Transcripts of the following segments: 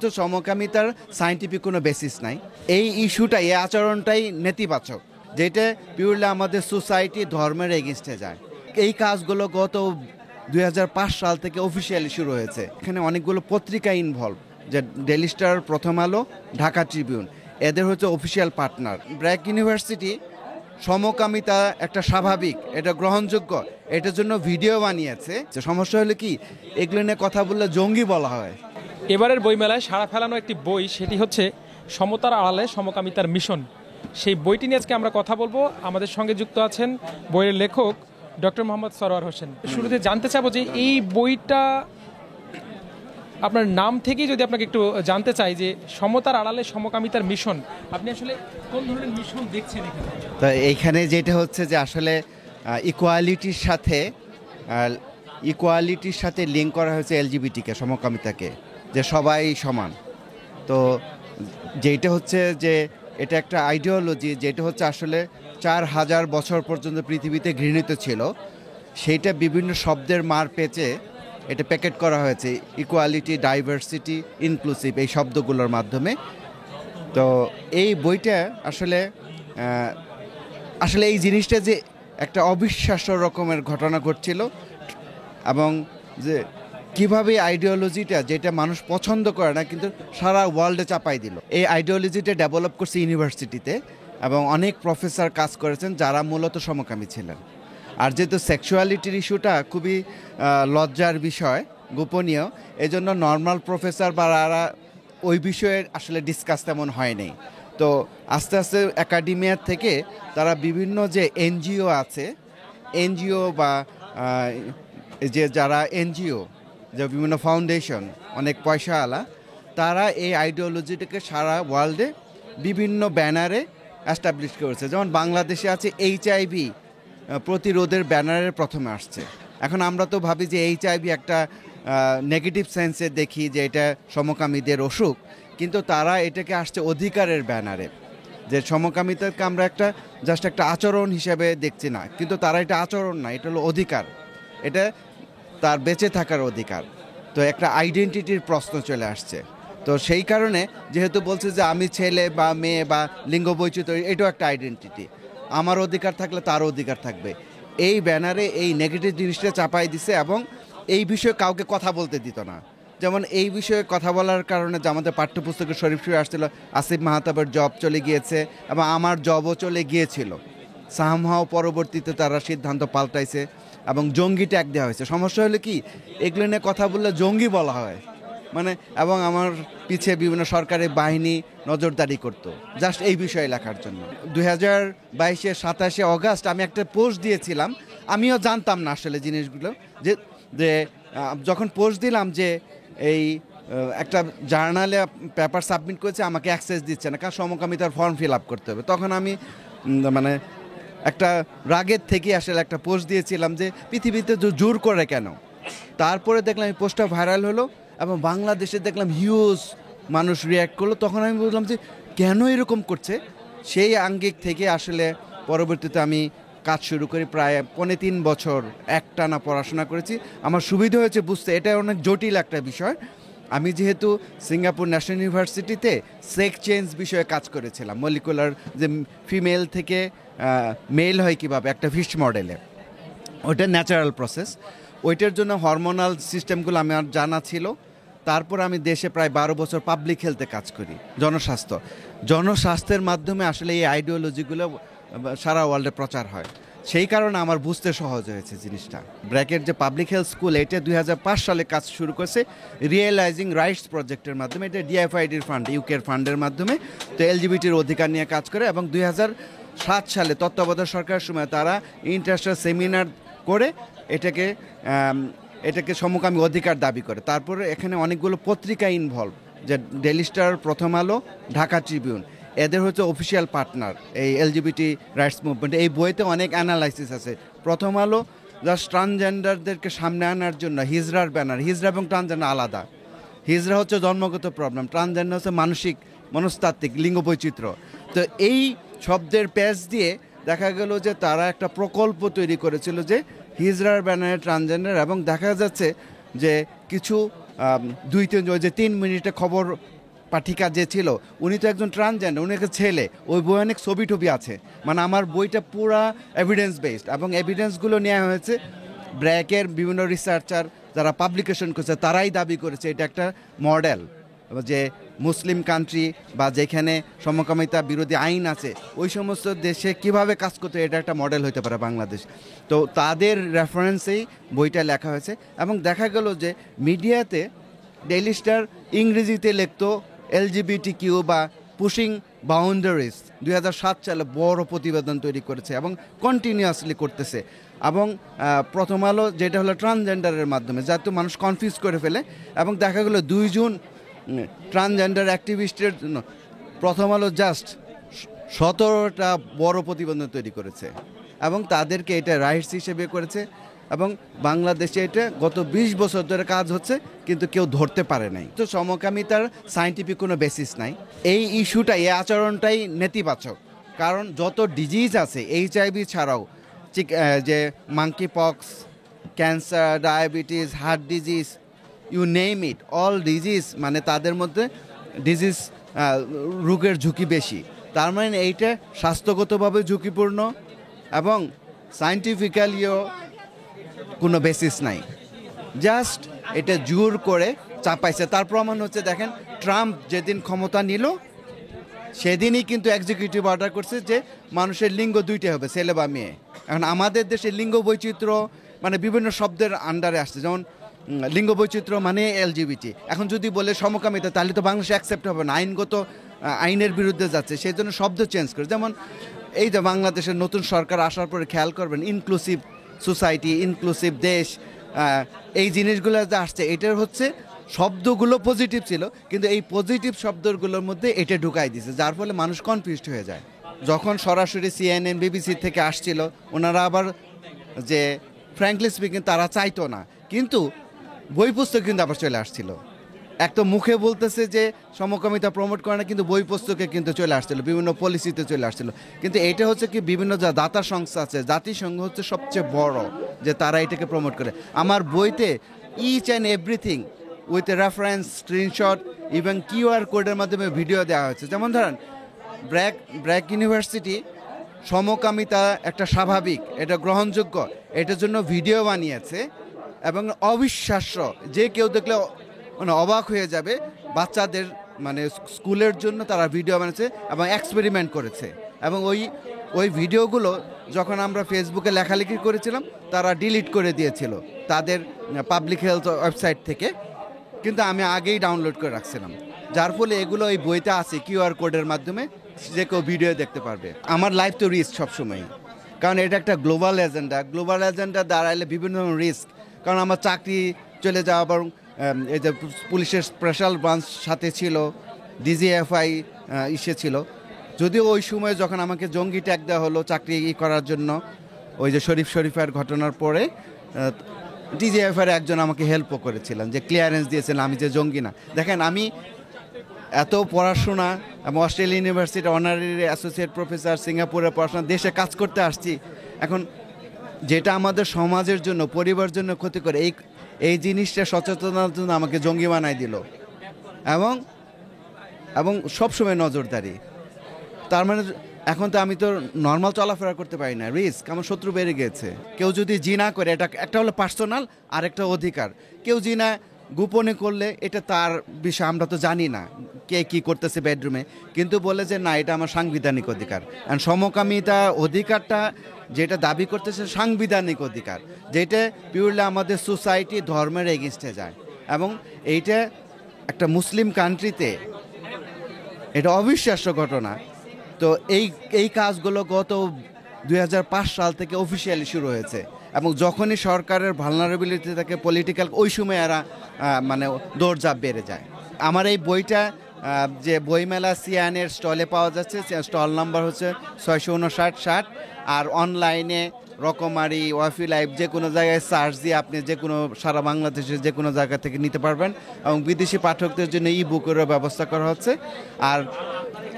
তো সমকামিতার সায়েন্টিফিক কোনো বেসিস নাই। এই ইস্যুটাই, এই আচরণটাই নেতিবাচক, যেটা পিওরলি আমাদের সোসাইটি ধর্মের এগেনস্টে যায়। এই কাজগুলো গত 2005 সাল থেকে অফিসিয়ালি শুরু হয়েছে। এখানে অনেকগুলো পত্রিকা ইনভলভ, যে ডেইলি স্টার, প্রথম আলো, ঢাকা ট্রিবিউন, এদের হচ্ছে অফিসিয়াল পার্টনার। ব্র্যাক ইউনিভার্সিটি সমকামিতা একটা স্বাভাবিক, এটা গ্রহণযোগ্য, এটার জন্য ভিডিও বানিয়েছে। সমস্যা হলো কি, এগুলো নিয়ে কথা বললে জঙ্গি বলা হয়। এবারের বইমেলায় সাড়া ফেলানো একটি বই, সেটি হচ্ছে সমতার আড়ালে সমকামিতার মিশন। সেই বইটি নিয়ে আজকে আমরা কথা বলবো। আমাদের সঙ্গে যুক্ত আছেন বইয়ের লেখক ডক্টর মোহাম্মদ সরোয়ার হোসেন। শুরুতে জানতে চাবো যে এই বইটা আপনার নাম থেকেই যদি আপনাকে একটু জানতে চাই যে সমতার আড়ালে সমকামিতার মিশন, আপনি আসলে কোন ধরনের মিশন দেখছেন এখানে? তো এইখানে যেটা হচ্ছে যে আসলে ইকুয়ালিটির সাথে লিঙ্ক করা হয়েছে এলজিবিটিকে, সমকামিতাকে, যে সবাই সমান। তো যেটা হচ্ছে যে এটা একটা আইডিওলজি, যেটা হচ্ছে আসলে 4000 বছর পর্যন্ত পৃথিবীতে ঘৃণিত ছিল, সেইটা বিভিন্ন শব্দের মার পেঁচে এটা প্যাকেট করা হয়েছে, ইকুয়ালিটি, ডাইভার্সিটি, ইনক্লুসিভ, এই শব্দগুলোর মাধ্যমে। তো এই বইটা আসলে এই জিনিসটা যে একটা অবিশ্বাস্য রকমের ঘটনা ঘটছিল, এবং যে কীভাবে আইডিওলজিটা, যেটা মানুষ পছন্দ করে না কিন্তু সারা ওয়ার্ল্ডে চাপাই দিল, এই আইডিওলজিটা ডেভেলপ করছে ইউনিভার্সিটিতে, এবং অনেক প্রফেসর কাজ করেছেন যারা মূলত সমকামী ছিলেন। আর যেহেতু সেক্সুয়ালিটির ইস্যুটা খুবই লজ্জার বিষয়, গোপনীয়, এজন্য নর্মাল প্রফেসর বা ওই বিষয়ে আসলে ডিসকাস তেমন হয়নি। তো আস্তে আস্তে একাডেমিয়ার থেকে তারা বিভিন্ন যে এনজিও আছে, এনজিও বা যে যারা এনজিও, যে বিভিন্ন ফাউন্ডেশন, অনেক পয়সাওয়ালা, তারা এই আইডিওলজিটাকে সারা ওয়ার্ল্ডে বিভিন্ন ব্যানারে অ্যাস্টাবলিশ করেছে। যেমন বাংলাদেশে আছে এইচআইভি প্রতিরোধের ব্যানারে প্রথমে আসছে। এখন আমরা তো ভাবি যে এইচআইভি একটা নেগেটিভ সেন্সে দেখি যে এটা সমকামীদের অসুখ, কিন্তু তারা এটাকে আসছে অধিকারের ব্যানারে, যে সমকামিতাকে আমরা জাস্ট একটা আচরণ হিসেবে দেখছি না, কিন্তু তারা এটা আচরণ না, এটা হলো অধিকার, এটা তার বেঁচে থাকার অধিকার। তো একটা আইডেন্টিটির প্রশ্ন চলে আসছে। তো সেই কারণে যেহেতু বলছে যে আমি ছেলে বা মেয়ে বা লিঙ্গ বৈচিত্র্য, এটাও একটা আইডেন্টিটি, আমার অধিকার থাকলে তারও অধিকার থাকবে, এই ব্যানারে এই নেগেটিভ জিনিসটা চাপাই দিছে, এবং এই বিষয়ে কাউকে কথা বলতে দিত না। যেমন এই বিষয়ে কথা বলার কারণে যে আমাদের পাঠ্যপুস্তকে শরীফ শুয়ে আসছিল, আসিফ মাহতাবের জব চলে গিয়েছে এবং আমার জবও চলে গিয়েছিল। সামহাও পরবর্তীতে তারা সিদ্ধান্ত পাল্টাইছে এবং জঙ্গি ট্যাগ দেওয়া হয়েছে। সমস্যা হলো কি, এগুলো নিয়ে কথা বললে জঙ্গি বলা হয়, এবং আমার পিছিয়ে বিভিন্ন সরকারি বাহিনী নজরদারি করতো জাস্ট এই বিষয়ে লেখার জন্য। 2022-এর 27 অগাস্ট আমি একটা পোস্ট দিয়েছিলাম, আমিও জানতাম না আসলে জিনিসগুলো, যে যখন পোস্ট দিলাম যে এই একটা জার্নালে পেপার সাবমিট করেছে, আমাকে অ্যাক্সেস দিচ্ছে না, কারণ সমকামিতার ফর্ম ফিল আপ করতে হবে। তখন আমি একটা রাগের থেকে আসলে একটা পোস্ট দিয়েছিলাম যে পৃথিবীতে জোর করে কেন। তারপরে দেখলাম এই পোস্টটা ভাইরাল হলো এবং বাংলাদেশে দেখলাম হিউজ মানুষ রিয়্যাক্ট করলো। তখন আমি বুঝলাম যে কেন এরকম করছে। সেই আঙ্গিক থেকে আসলে পরবর্তীতে আমি কাজ শুরু করি। প্রায় 3.5 বছর একটানা পড়াশোনা করেছি। আমার সুবিধা হয়েছে বুঝতে, এটা অনেক জটিল একটা বিষয়। আমি যেহেতু সিঙ্গাপুর ন্যাশনাল ইউনিভার্সিটিতে সেক্স চেঞ্জ বিষয়ে কাজ করেছিলাম, মলিকুলার, যে ফিমেল থেকে মেল হয় কীভাবে একটা ফিশ মডেলে, ওইটা ন্যাচারাল প্রসেস, ওইটার জন্য হরমোনাল সিস্টেমগুলো আমার জানা ছিল। তারপর আমি দেশে প্রায় 12 বছর পাবলিক হেলথে কাজ করি, জনস্বাস্থ্যের মাধ্যমে আসলে এই আইডিওলজিগুলো সারা ওয়ার্ল্ডে প্রচার হয়। সেই কারণে আমার বুঝতে সহজ হয়েছে জিনিসটা। ব্র্যাকের যে পাবলিক হেলথ স্কুল, এটা 2005 সালে কাজ শুরু করেছে রিয়েলাইজিং রাইটস প্রজেক্টের মাধ্যমে। এটা ডিএফআইডির ফান্ড, ইউকের ফান্ডের মাধ্যমে। তো এলজিবিটির অধিকার নিয়ে কাজ করে, এবং 2007 সালে তত্ত্বাবধায়ক সরকারের সময় তারা ইন্টারন্যাশনাল সেমিনার করে এটাকে সমকামী অধিকার দাবি করে। তারপরে এখানে অনেকগুলো পত্রিকা ইনভলভ, যে ডেইলি স্টার, প্রথম আলো, ঢাকা ট্রিবিউন, এদের হচ্ছে অফিসিয়াল পার্টনার এই এলজিবিটি রাইটস মুভমেন্ট। এই বইতে অনেক অ্যানালাইসিস আছে। প্রথম আলো জাস্ট ট্রান্সজেন্ডারদেরকে সামনে আনার জন্য হিজড়ার ব্যানার, হিজড়া এবং ট্রান্সজেন্ডার আলাদা। হিজড়া হচ্ছে জন্মগত প্রবলেম, ট্রান্সজেন্ডার হচ্ছে মানসিক, মনস্তাত্ত্বিক, লিঙ্গ বৈচিত্র্য। তো এই শব্দের প্যাচ দিয়ে দেখা গেল যে তারা একটা প্রকল্প তৈরি করেছিল যে হিজড়ার ব্যানারে ট্রান্সজেন্ডার, এবং দেখা যাচ্ছে যে কিছু ওই যে 3 মিনিটে খবর পাঠিকা যে ছিল উনি তো একজন ট্রান্সজেন্ডার, উনি একটা ছেলে, ওই বই অনেক ছবি টবি আছে। মানে আমার বইটা পুরা এভিডেন্স বেসড, এবং এভিডেন্সগুলো নেওয়া হয়েছে ব্র্যাকের বিভিন্ন রিসার্চার যারা পাবলিকেশন করছে তারাই দাবি করেছে এটা একটা মডেল, যে মুসলিম কান্ট্রি বা যেখানে সমকামিতা বিরোধী আইন আছে ওই সমস্ত দেশে কিভাবে কাজ করতে এটা একটা মডেল হতে পারে বাংলাদেশ। তো তাদের রেফারেন্সেই বইটা লেখা হয়েছে, এবং দেখা গেল যে মিডিয়াতে ডেইলি স্টার ইংরেজিতে লিখতো LGBT বা পুশিং বাউন্ডারিজ 2007 সালে বড় প্রতিবেদন তৈরি করেছে এবং কন্টিনিউয়াসলি করতেছে। এবং প্রথম আলো যেটা হলো ট্রান্সজেন্ডারের মাধ্যমে, যাতে মানুষ কনফিউজ করে ফেলে, এবং দেখা গেলো 2 জন ট্রান্সজেন্ডার অ্যাক্টিভিস্টের জন্য প্রথম আলো জাস্ট 17টা বড় প্রতিবেদন তৈরি করেছে, এবং তাদেরকে এটা রাইটস হিসেবে করেছে। এবং বাংলাদেশে এটা গত 20 বছর ধরে কাজ হচ্ছে, কিন্তু কেউ ধরতে পারে নাই। তো সমকামিতার সায়েন্টিফিক কোনো বেসিস নাই। এই ইস্যুটা, এই আচরণটাই নেতিবাচক, কারণ যত ডিজিজ আছে HIV ছাড়াও যে monkeypox, cancer, diabetes, heart disease, you name it, all disease, মানে তাদের মধ্যে ডিজিজ রোগের ঝুঁকি বেশি। তার মানে এইটা স্বাস্থ্যগতভাবে ঝুঁকিপূর্ণ, এবং সায়েন্টিফিক্যালিও কোনো বেসিস নাই, জাস্ট এটা জোর করে চাপাইছে। তার প্রমাণ হচ্ছে দেখেন, ট্রাম্প যেদিন ক্ষমতা নিল সেদিনই কিন্তু এক্সিকিউটিভ অর্ডার করছে যে মানুষের লিঙ্গ 2টা হবে, ছেলে বা মেয়ে। এখন আমাদের দেশে লিঙ্গ বৈচিত্র্য মানে বিভিন্ন শব্দের আন্ডারে আসছে, যেমন লিঙ্গ বৈচিত্র্য মানে LGBT। এখন যদি বলে সমকামিতা, তাহলে তো বাংলাদেশে অ্যাকসেপ্ট হবে না, আইনগত আইনের বিরুদ্ধে যাচ্ছে, সেই জন্য শব্দ চেঞ্জ করে। যেমন এই যে বাংলাদেশের নতুন সরকার আসার পরে খেয়াল করবেন, ইনক্লুসিভ সোসাইটি, ইনক্লুসিভ দেশ, এই জিনিসগুলো যে আসছে, এটার হচ্ছে শব্দগুলো পজিটিভ ছিল, কিন্তু এই পজিটিভ শব্দগুলোর মধ্যে এটা ঢুকাই দিছে, যার ফলে মানুষ কনফিউজড হয়ে যায়। যখন সরাসরি CNN, BBC থেকে আসছিল, ওনারা আবার যে ফ্র্যাঙ্কলি স্পিকিং তারা চাইতো না, কিন্তু বই পুস্তক কিন্তু আবার চলে আসছিল। এক তো মুখে বলতেছে যে সমকামিতা প্রমোট করে না, কিন্তু বই পুস্তকে কিন্তু চলে আসছিল, বিভিন্ন পলিসিতে চলে আসছিল। কিন্তু এটা হচ্ছে কি, বিভিন্ন যা দাতা সংস্থা আছে, জাতিসংঘ হচ্ছে সবচেয়ে বড়, যে তারা এটাকে প্রমোট করে। আমার বইতে each and everything with reference, screenshot, even QR কোডের মাধ্যমে ভিডিও দেওয়া হয়েছে। যেমন ধরেন ব্র্যাক ইউনিভার্সিটি সমকামিতা একটা স্বাভাবিক, এটা গ্রহণযোগ্য, এটার জন্য ভিডিও বানিয়েছে, এবং অবিশ্বাস্য, যে কেউ দেখলে মানে অবাক হয়ে যাবে। বাচ্চাদের মানে স্কুলের জন্য তারা ভিডিও বানিয়েছে এবং এক্সপেরিমেন্ট করেছে, এবং ওই ভিডিওগুলো যখন আমরা ফেসবুকে লেখালেখি করেছিলাম তারা ডিলিট করে দিয়েছিল তাদের পাবলিক হেলথ ওয়েবসাইট থেকে, কিন্তু আমি আগেই ডাউনলোড করে রাখছিলাম, যার ফলে এগুলো ওই বইতে আছে QR কোডের মাধ্যমে, যে কেউ ভিডিও দেখতে পারবে। আমার লাইফ তো রিস্ক সবসময়, কারণ এটা একটা গ্লোবাল এজেন্ডা দাঁড়াইলে বিভিন্ন রিস্ক, কারণ আমার চাকরি চলে যাওয়া, বরং এই যে পুলিশের স্পেশাল ব্রাঞ্চ সাথে ছিল, DGFI ইসে ছিল। যদিও ওই সময় যখন আমাকে জঙ্গি ট্যাগ দেওয়া হলো চাকরি করার জন্য, ওই যে শরীফের ঘটনার পরে, DGFI একজন আমাকে হেল্পও করেছিলেন, যে ক্লিয়ারেন্স দিয়েছেন আমি যে জঙ্গি না। দেখেন, আমি এত পড়াশোনা এবং Australia university honorary associate professor, সিঙ্গাপুরে পড়াশোনা, দেশে কাজ করতে আসছি, এখন যেটা আমাদের সমাজের জন্য, পরিবারের জন্য ক্ষতি করে, এই জিনিসটা সচেতনার জন্য আমাকে জঙ্গি বানাই দিল, এবং সবসময় নজরদারি। তার মানে এখন তো আমি তো নর্মাল চলাফেরা করতে পারি না, রিস্ক, আমার শত্রু বেড়ে গেছে। কেউ যদি জিনা করে, এটা একটা হলো পার্সোনাল, আর একটা অধিকার। কেউ জিনা গোপনে করলে এটা তার বিষয়, আমরা তো জানি না কে কি করতেছে বেডরুমে, কিন্তু বলে যে না, এটা আমার সাংবিধানিক অধিকার। আর সমকামিতা অধিকারটা যেটা দাবি করতেছে সাংবিধানিক অধিকার, যেটা পিওরলি আমাদের সোসাইটি ধর্মের এগেনস্টে যায়, এবং এইটা একটা মুসলিম কান্ট্রিতে এটা অবিশ্বাস্য ঘটনা। তো এই কাজগুলো গত 2005 সাল থেকে অফিসিয়ালি শুরু হয়েছে, এবং যখনই সরকারের ভালনারেবিলিটি থাকে পলিটিক্যাল, ওই সময় এরা মানে দৌড়ঝাঁপ বেড়ে যায়। আমার এই বইটা যে বইমেলা সিয়ানের স্টলে পাওয়া যাচ্ছে, স্টল নাম্বার হচ্ছে 659-60, আর অনলাইনে রকমারি, ওয়াফি লাইভ, যে কোনো জায়গায় সার্চ দিয়ে আপনি যে কোনো সারা বাংলাদেশের যে কোনো জায়গা থেকে নিতে পারবেন, এবং বিদেশি পাঠকদের জন্য বুকেরও ব্যবস্থা করা হচ্ছে। আর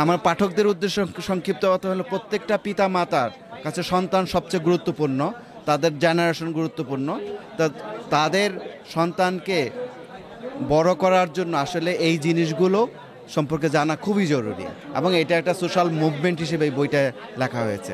আমার পাঠকদের উদ্দেশ্য সংক্ষিপ্ত কথা হলো, প্রত্যেকটা পিতা মাতার কাছে সন্তান সবচেয়ে গুরুত্বপূর্ণ, তাদের জেনারেশন গুরুত্বপূর্ণ। তাদের সন্তানকে বড় করার জন্য আসলে এই জিনিসগুলো সম্পর্কে জানা খুবই জরুরি এবং এটা একটা সোশ্যাল মুভমেন্ট হিসেবে এই বইটা লেখা হয়েছে।